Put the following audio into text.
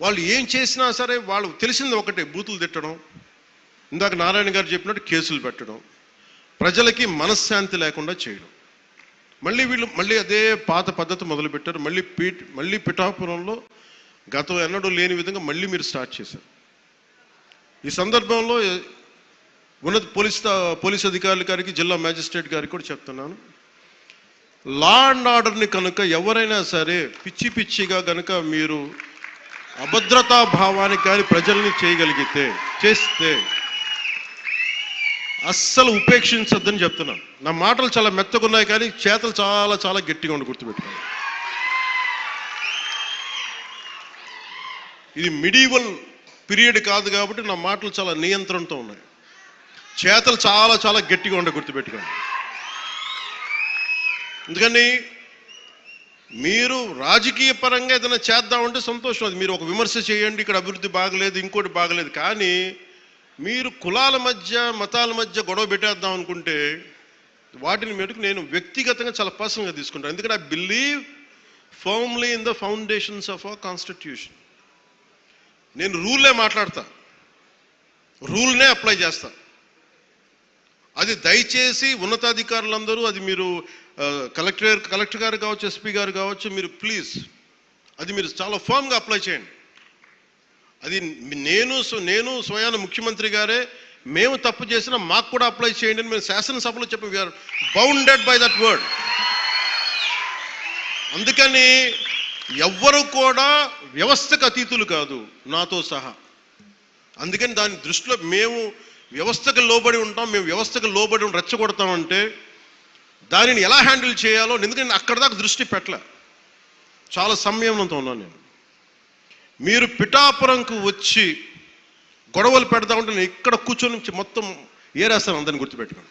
వాళ్ళు ఏం చేసినా సరే వాళ్ళు తెలిసింది ఒకటే, బూతులు తిట్టడం, ఇందాక నారాయణ గారు చెప్పినట్టు కేసులు పెట్టడం, ప్రజలకి మనశ్శాంతి లేకుండా చేయడం. మళ్ళీ అదే పాత పద్ధతి మొదలుపెట్టారు. మళ్ళీ పిఠాపురంలో గతం ఎన్నడూ లేని విధంగా మళ్ళీ మీరు స్టార్ట్ చేశారు. ఈ సందర్భంలో ఉన్నత పోలీస్ అధికారుల గారికి, జిల్లా మ్యాజిస్ట్రేట్ గారికి కూడా చెప్తున్నాను, లా అండ్ ఆర్డర్ని కనుక ఎవరైనా సరే పిచ్చిగా కనుక మీరు అభద్రతా భావానికి కానీ ప్రజల్ని చేస్తే అస్సలు ఉపేక్షించొద్దని చెప్తున్నాను. నా మాటలు చాలా మెత్తగా ఉన్నాయి కానీ చేతలు చాలా చాలా గట్టిగా ఉండి గుర్తుపెట్టుకోండి. ఇది మిడీవల్ పీరియడ్ కాదు కాబట్టి నా మాటలు చాలా నియంత్రణతో ఉన్నాయి. చేతలు చాలా చాలా గట్టిగా ఉండి గుర్తుపెట్టుకోండి. ఎందుకని మీరు రాజకీయ పరంగా ఏదైనా చేద్దామంటే సంతోషం, అది మీరు ఒక విమర్శ చేయండి, ఇక్కడ అభివృద్ధి బాగలేదు, ఇంకోటి బాగలేదు. కానీ మీరు కులాల మధ్య, మతాల మధ్య గొడవ పెట్టేద్దాం అనుకుంటే వాటిని మెటుకు నేను వ్యక్తిగతంగా చాలా పర్సనల్గా తీసుకుంటాను. ఎందుకంటే I believe firmly in the foundations of our constitution. నేను రూల్లే మాట్లాడతా, రూల్నే అప్లై చేస్తా. అది దయచేసి ఉన్నతాధికారులందరూ, అది మీరు కలెక్టర్ గారు కావచ్చు, ఎస్పీ గారు కావచ్చు, మీరు ప్లీజ్ అది మీరు చాలా ఫర్మ్గా అప్లై చేయండి. అది నేను స్వయాన ముఖ్యమంత్రి గారే మేము తప్పు చేసినా మాకు కూడా అప్లై చేయండి అని మేము శాసనసభలో చెప్పి we are bounded by that word. అందుకని ఎవ్వరు కూడా వ్యవస్థకు అతీతులు కాదు, నాతో సహా. అందుకని దాని దృష్టిలో మేము వ్యవస్థకు లోబడి ఉంటాం, మేము వ్యవస్థకు లోబడి రెచ్చగొడతామంటే దానిని ఎలా హ్యాండిల్ చేయాలో, ఎందుకంటే అక్కడ దాకా దృష్టి పెట్టలే, చాలా సంయమనంతో ఉన్నాను నేను. మీరు పిఠాపురంకు వచ్చి గొడవలు పెడతా ఉంటే నేను ఇక్కడ కూర్చొని మొత్తం ఏరేస్తాను, అందరిని గుర్తుపెట్టుకోండి.